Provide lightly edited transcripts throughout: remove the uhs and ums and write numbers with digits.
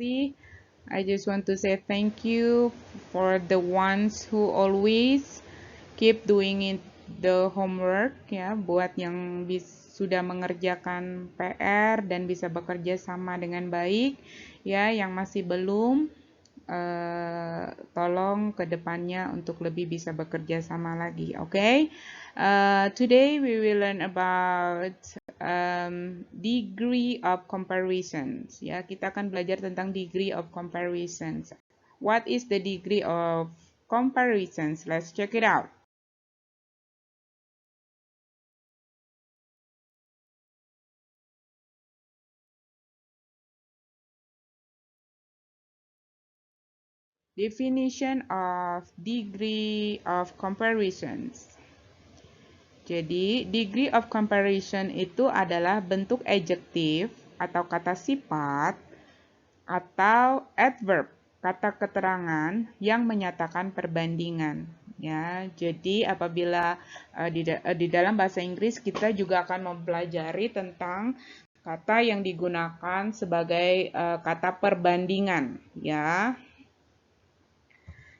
kasih. I just want to say thank you for the ones who always keep doing it the homework ya, buat yang sudah mengerjakan PR dan bisa bekerja sama dengan baik ya. Yang masih belum, tolong ke depannya untuk lebih bisa bekerja sama lagi. Okay? Today we will learn about degree of comparisons. Ya, kita akan belajar tentang degree of comparisons. What is the degree of comparisons? Let's check it out. Definition of degree of comparisons. Jadi, degree of comparison itu adalah bentuk adjektif atau kata sifat atau adverb, kata keterangan yang menyatakan perbandingan. Ya, jadi apabila di dalam bahasa Inggris kita juga akan mempelajari tentang kata yang digunakan sebagai kata perbandingan. Ya.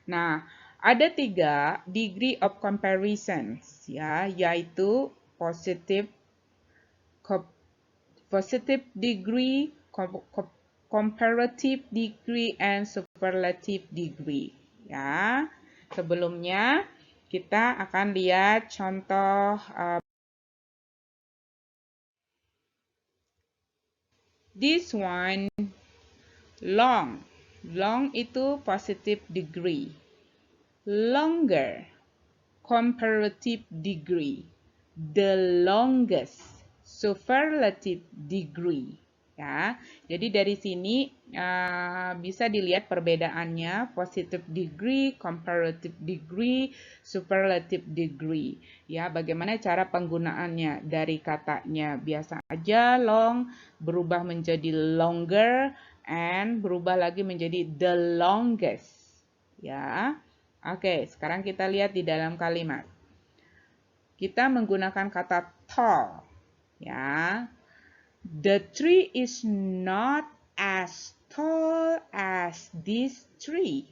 Nah, ada 3 degree of comparisons ya, yaitu positive degree, comparative degree, and superlative degree ya. Sebelumnya kita akan lihat contoh this one, long. Long itu positive degree. Longer, comparative degree. The longest, superlative degree. Ya, jadi dari sini bisa dilihat perbedaannya, positive degree, comparative degree, superlative degree. Ya, bagaimana cara penggunaannya? Dari katanya biasa aja long berubah menjadi longer and berubah lagi menjadi the longest. Ya. Oke, sekarang kita lihat di dalam kalimat. Kita menggunakan kata tall, ya. The tree is not as tall as this tree.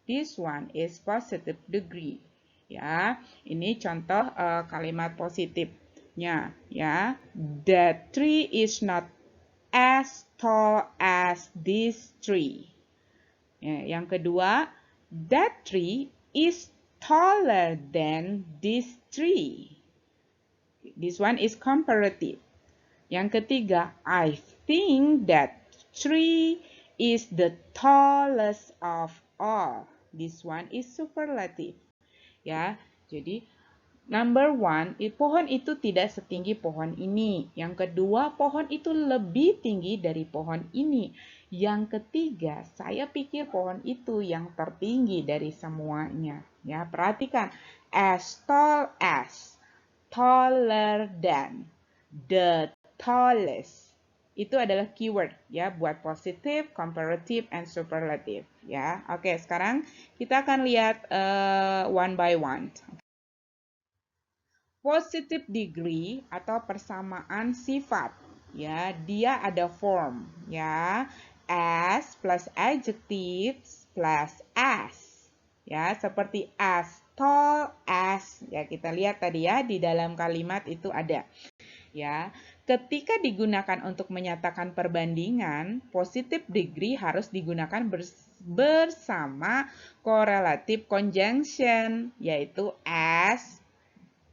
This one is positive degree. Ya, ini contoh kalimat positifnya, ya. The tree is not as tall as this tree. Ya, yang kedua, that tree is taller than this tree. This one is comparative. Yang ketiga, I think that tree is the tallest of all. This one is superlative. Ya, jadi number one, pohon itu tidak setinggi pohon ini. Yang kedua, pohon itu lebih tinggi dari pohon ini. Yang ketiga, saya pikir pohon itu yang tertinggi dari semuanya. Ya, perhatikan. As tall as, taller than, the tallest. Itu adalah keyword ya buat positif, comparative, and superlative ya. Oke, sekarang kita akan lihat one by one. Positive degree atau persamaan sifat ya, dia ada form ya, as plus adjectives plus as ya, seperti as tall as ya, kita lihat tadi ya di dalam kalimat itu ada ya. Ketika digunakan untuk menyatakan perbandingan, positive degree harus digunakan bersama correlative conjunction, yaitu as,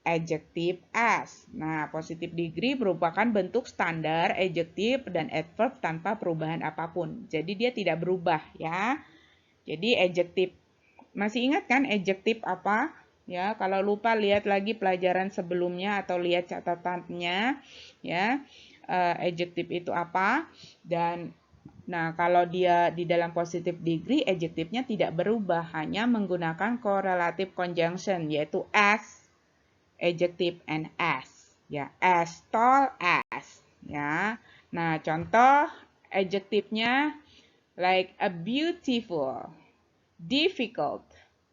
adjective as. Nah, positive degree merupakan bentuk standar adjective dan adverb tanpa perubahan apapun. Jadi dia tidak berubah ya. Jadi adjective, masih ingat kan adjective apa? Ya, kalau lupa lihat lagi pelajaran sebelumnya atau lihat catatannya ya. Adjective itu apa? Dan nah, kalau dia di dalam positive degree, adjektifnya tidak berubah, hanya menggunakan correlative conjunction, yaitu as, adjective, and as. Ya, as tall as. Ya, nah contoh adjektifnya like a beautiful, difficult,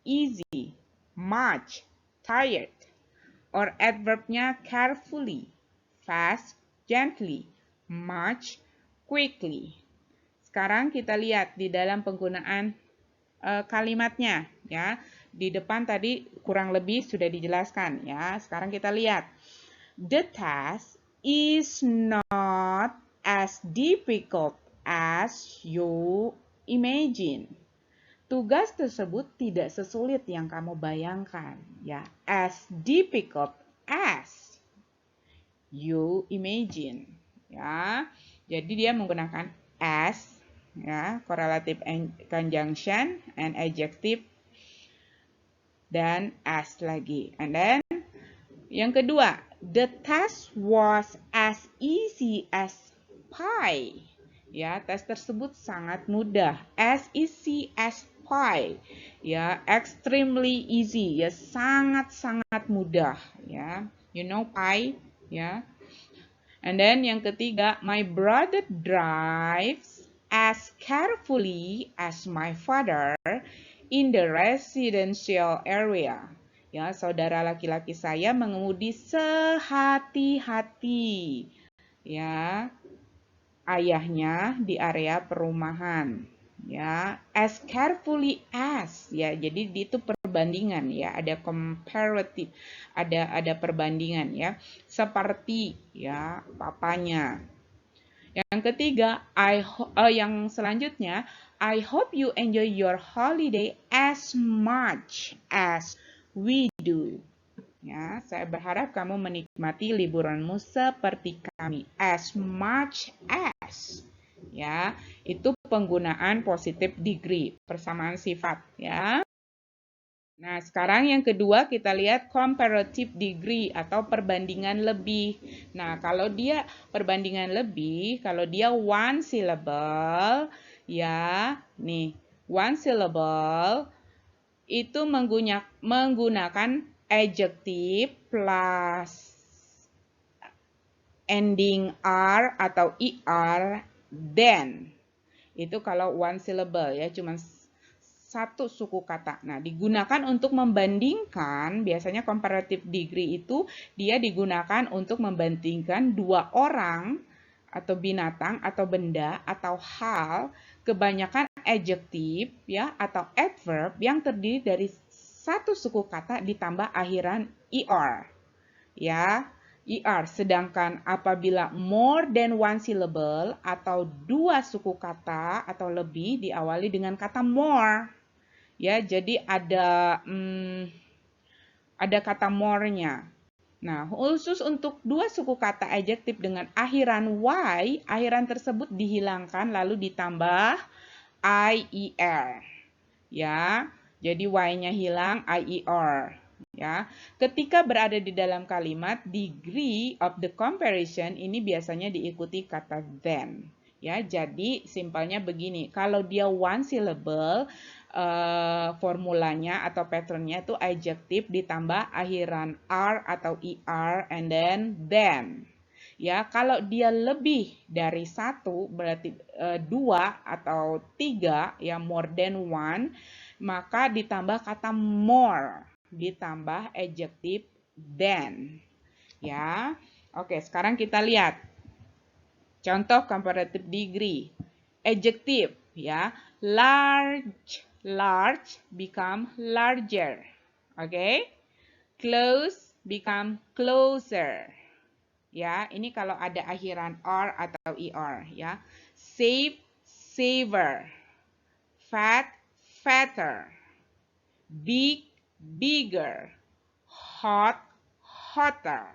easy, much, tired. Or adverbnya carefully, fast, gently, much, quickly. sekarang kita lihat di dalam penggunaan kalimatnya ya. Di depan tadi kurang lebih sudah dijelaskan ya. Sekarang kita lihat. The task is not as difficult as you imagine. Tugas tersebut tidak sesulit yang kamu bayangkan ya. As difficult as you imagine ya. Jadi dia menggunakan as ya, correlative conjunction and adjective dan as lagi. And then yang kedua, the task was as easy as pie. Ya, tes tersebut sangat mudah. As easy as pie. Ya, extremely easy. Ya, sangat-sangat mudah. Ya, you know pie. Ya. And then yang ketiga, my brother drives as carefully as my father in the residential area. Ya, saudara laki-laki saya mengemudi sehati-hati. Ya, ayahnya di area perumahan. Ya, as carefully as. Ya, jadi itu perbandingan ya, ada comparative, ada perbandingan ya. Seperti ya papanya. Yang ketiga, yang selanjutnya, I hope you enjoy your holiday as much as we do. Ya, saya berharap kamu menikmati liburanmu seperti kami. As much as. Ya, itu penggunaan positive degree, persamaan sifat ya. Nah, sekarang yang kedua kita lihat comparative degree atau perbandingan lebih. Nah, kalau dia perbandingan lebih, kalau dia one syllable, ya, nih, one syllable itu menggunakan adjective plus ending R atau ER, then. Itu kalau one syllable ya, cuma satu suku kata. Nah, digunakan untuk membandingkan, biasanya comparative degree itu dia digunakan untuk membandingkan dua orang atau binatang atau benda atau hal, kebanyakan adjektif ya atau adverb yang terdiri dari satu suku kata ditambah akhiran er. Ya, er. Sedangkan apabila more than one syllable atau dua suku kata atau lebih diawali dengan kata more. Ya, jadi ada kata more-nya. Nah, khusus untuk dua suku kata adjektif dengan akhiran y, akhiran tersebut dihilangkan lalu ditambah ier. Ya, jadi y-nya hilang, ier. Ya, ketika berada di dalam kalimat, degree of the comparison ini biasanya diikuti kata then. Ya, jadi simpelnya begini, kalau dia one syllable, formulanya atau patternnya itu adjektif ditambah akhiran r atau er and then. Ya, kalau dia lebih dari satu berarti dua atau tiga ya more than one, maka ditambah kata more ditambah adjektif than. Ya. Oke, sekarang kita lihat contoh comparative degree. Adjektif ya, large become larger. Oke. Close become closer. Ya, ini kalau ada akhiran r atau er ya. Save, saver. Fat, fatter. Big, bigger. Hot, hotter.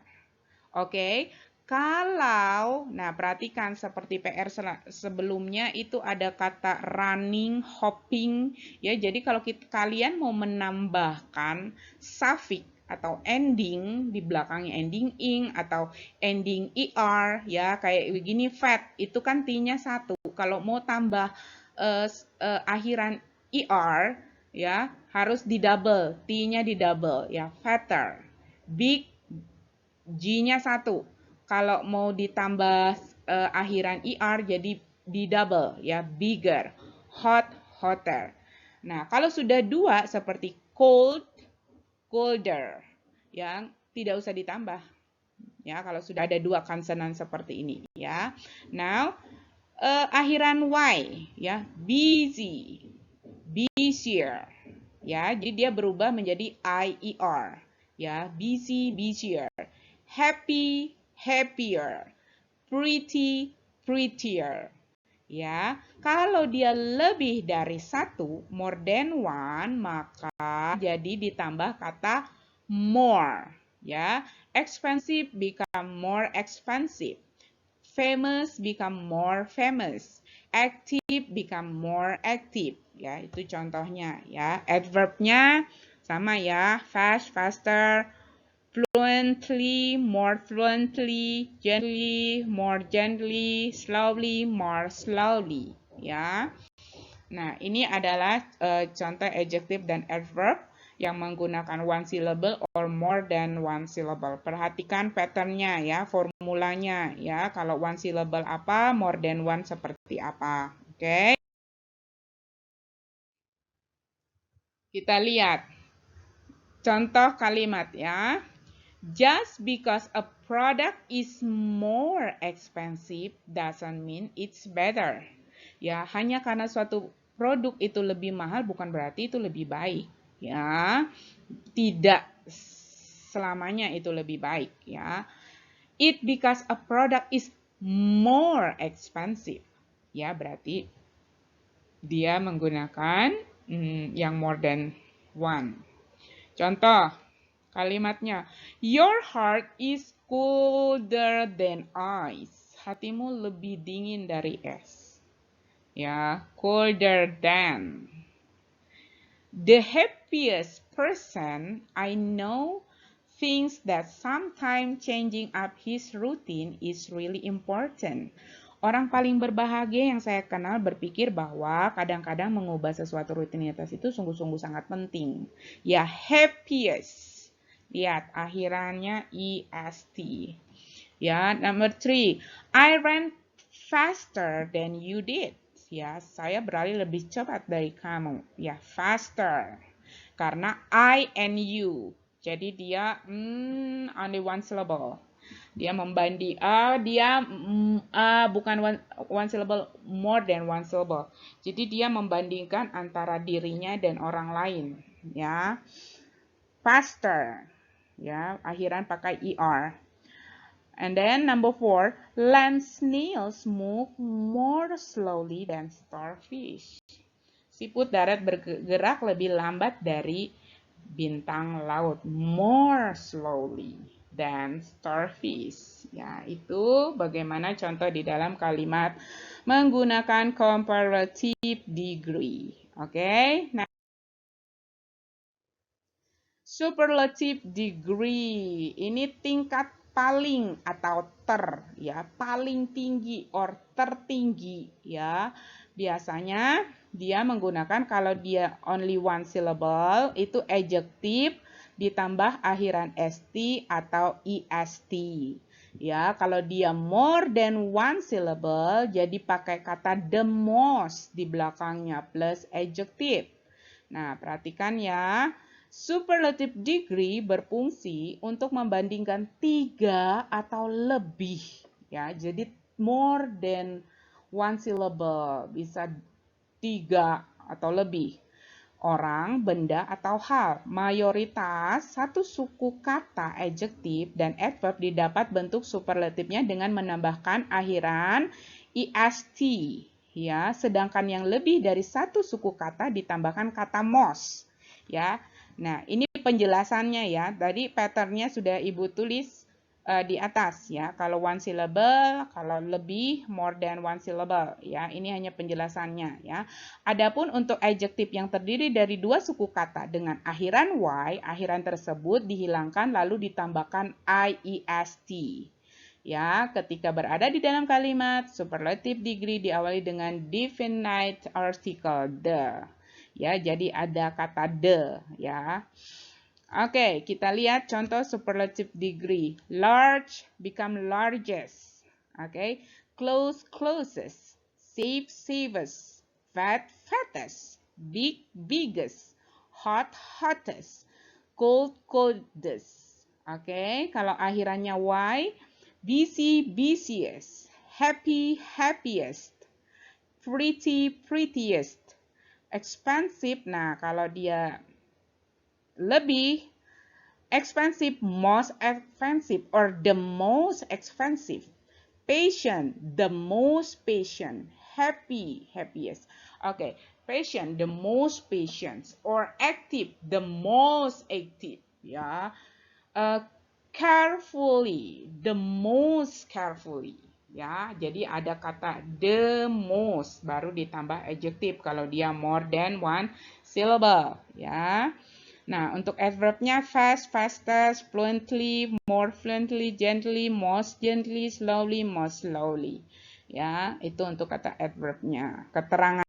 Oke. Kalau, nah perhatikan seperti PR sebelumnya itu ada kata running, hopping, ya. Jadi kalau kalian mau menambahkan suffix atau ending di belakangnya ending ing atau ending er, ya kayak begini fat itu kan t-nya satu. Kalau mau tambah akhiran er, ya harus di double, t-nya di double, ya fatter. Big, G-nya satu. Kalau mau ditambah akhiran er jadi di double ya, bigger. Hot, hotter. Nah, kalau sudah dua seperti cold, colder, yang tidak usah ditambah. Ya, kalau sudah ada dua konsonan seperti ini ya. Now, akhiran y, ya, busy, busier, ya. Jadi dia berubah menjadi ier, ya, busy, busier, happy, happier, pretty, prettier. Ya, kalau dia lebih dari satu, more than one, maka jadi ditambah kata more. Ya, expensive become more expensive. Famous become more famous. Active become more active. Ya, itu contohnya ya. Adverbnya sama ya, fast, faster, fluently, more fluently, gently, more gently, slowly, more slowly, ya. Nah, ini adalah contoh adjective dan adverb yang menggunakan one syllable or more than one syllable. Perhatikan patternnya ya, formulanya ya. Kalau one syllable apa, more than one seperti apa. Oke. Kita lihat contoh kalimat ya. Just because a product is more expensive doesn't mean it's better. Ya, hanya karena suatu produk itu lebih mahal bukan berarti itu lebih baik. Ya, tidak selamanya itu lebih baik. Ya, it because a product is more expensive. Ya, berarti dia menggunakan yang more than one. Contoh kalimatnya, your heart is colder than ice. Hatimu lebih dingin dari es. Ya, colder than. The happiest person I know thinks that sometimes changing up his routine is really important. Orang paling berbahagia yang saya kenal berpikir bahwa kadang-kadang mengubah sesuatu rutinitas itu sungguh-sungguh sangat penting. Ya, happiest. Lihat, akhirannya est. Ya, number 3. I ran faster than you did. Ya, saya berlari lebih cepat dari kamu. Ya, faster. Karena I and you. Jadi dia only one syllable. Dia membanding bukan one syllable, more than one syllable. Jadi dia membandingkan antara dirinya dan orang lain, ya. Faster. Ya, akhiran pakai er. And then number 4, land snails move more slowly than starfish. Siput darat bergerak lebih lambat dari bintang laut, more slowly than starfish. Ya, itu bagaimana contoh di dalam kalimat menggunakan comparative degree. Oke, nah, superlative degree ini tingkat paling atau ya, paling tinggi or tertinggi ya. Biasanya dia menggunakan kalau dia only one syllable itu adjective ditambah akhiran st atau est. Ya, kalau dia more than one syllable jadi pakai kata the most di belakangnya plus adjective. Nah, perhatikan ya. Superlative degree berfungsi untuk membandingkan 3 atau lebih. Ya, jadi more than one syllable, bisa 3 atau lebih. Orang, benda, atau hal. Mayoritas satu suku kata adjektif dan adverb didapat bentuk superlatifnya dengan menambahkan akhiran est. Ya, sedangkan yang lebih dari satu suku kata ditambahkan kata most. Ya, nah ini penjelasannya ya. Tadi patternnya sudah Ibu tulis di atas ya. Kalau one syllable, kalau lebih more than one syllable ya. Ini hanya penjelasannya ya. Adapun untuk adjektif yang terdiri dari dua suku kata dengan akhiran y, akhiran tersebut dihilangkan lalu ditambahkan iest. Ya, ketika berada di dalam kalimat, superlative degree diawali dengan definite article the. Ya, jadi ada kata the ya. Oke, kita lihat contoh superlative degree. Large become largest. Oke, close closest, save savest, fat fattest, big biggest, hot hottest, cold coldest. Oke, kalau akhirannya y, busy busiest, happy happiest, pretty, prettiest. Expensive, nah kalau dia lebih expensive, most expensive, or the most expensive. Patient, the most patient. Happy, happiest. Okay, patient, the most patient. Or active, the most active. Ya, carefully, the most carefully. Ya, jadi ada kata the most baru ditambah adjective kalau dia more than one syllable. Ya. Nah, untuk adverbnya fast, fastest, fluently, more fluently, gently, most gently, slowly, most slowly. Ya, itu untuk kata adverbnya. Keterangan.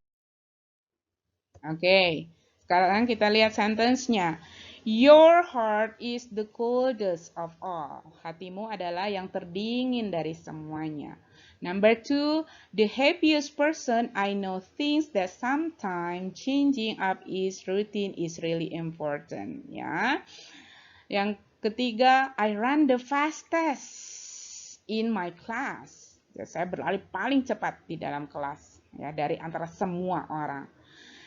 Oke, sekarang kita lihat sentence-nya. Your heart is the coldest of all. Hatimu adalah yang terdingin dari semuanya. Number 2, the happiest person I know thinks that sometimes changing up his routine is really important. Ya. Yang ketiga, I run the fastest in my class. Ya, saya berlari paling cepat di dalam kelas ya dari antara semua orang.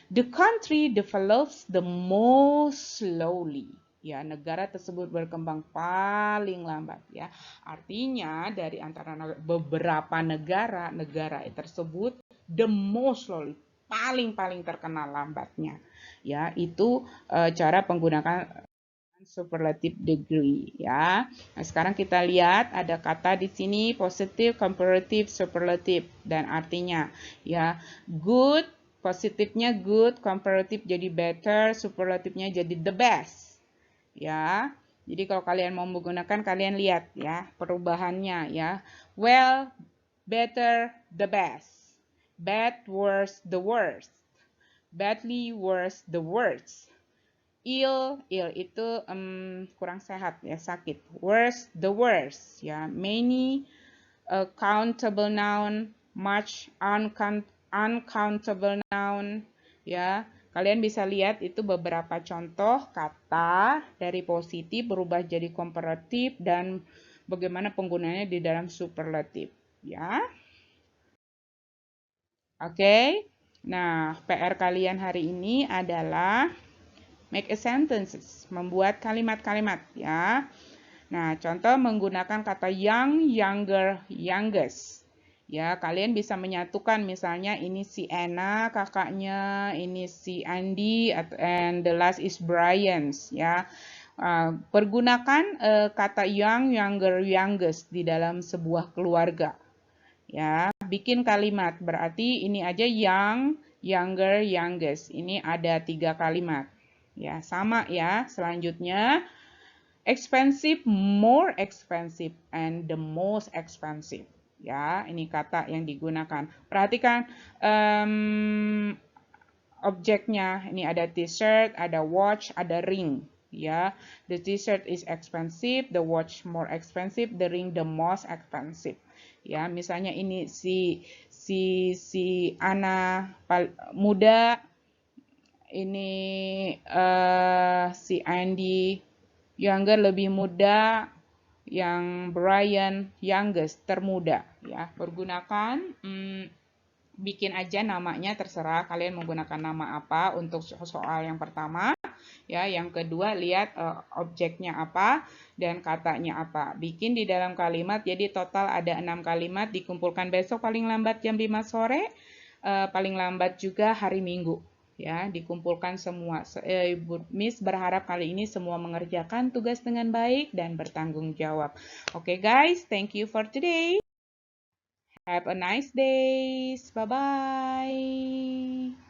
The country develops the most slowly. Ya, negara tersebut berkembang paling lambat ya. Artinya dari antara beberapa negara tersebut the most slowly, paling terkenal lambatnya. Ya, itu cara menggunakan superlative degree ya. Nah, sekarang kita lihat ada kata di sini positive, comparative, superlative dan artinya ya good. Positifnya good, comparative jadi better, superlatifnya jadi the best. Ya. Jadi kalau kalian mau menggunakan, kalian lihat ya perubahannya ya. Well, better, the best. Bad, worse, the worst. Badly, worse, the worst. Ill itu kurang sehat ya, sakit. Worse, the worst ya. Many, countable noun, much, uncountable noun ya. Kalian bisa lihat itu beberapa contoh kata dari positif berubah jadi komparatif dan bagaimana penggunaannya di dalam superlatif ya. Oke. Nah, PR kalian hari ini adalah make a sentences, membuat kalimat-kalimat ya. Nah, contoh menggunakan kata young, younger, youngest. Ya, kalian bisa menyatukan misalnya ini si Anna kakaknya, ini si Andy, and the last is Brian ya. Pergunakan kata young, younger, youngest di dalam sebuah keluarga. Ya, bikin kalimat berarti ini aja young, younger, youngest. Ini ada 3 kalimat. Ya, sama ya. Selanjutnya expensive, more expensive, and the most expensive. Ya, ini kata yang digunakan. Perhatikan objeknya. Ini ada t-shirt, ada watch, ada ring. Ya, the t-shirt is expensive, the watch more expensive, the ring the most expensive. Ya, misalnya ini si Ana muda, ini si Andy younger lebih muda, yang Brian youngest termuda ya. Pergunakan bikin aja namanya, terserah kalian menggunakan nama apa untuk soal yang pertama ya. Yang kedua lihat objeknya apa dan katanya apa. Bikin di dalam kalimat, jadi total ada 6 kalimat, dikumpulkan besok paling lambat jam 5 sore, paling lambat juga hari Minggu. Ya, dikumpulkan semua. Miss berharap kali ini semua mengerjakan tugas dengan baik dan bertanggung jawab. Oke guys, thank you for today. Have a nice day. Bye-bye.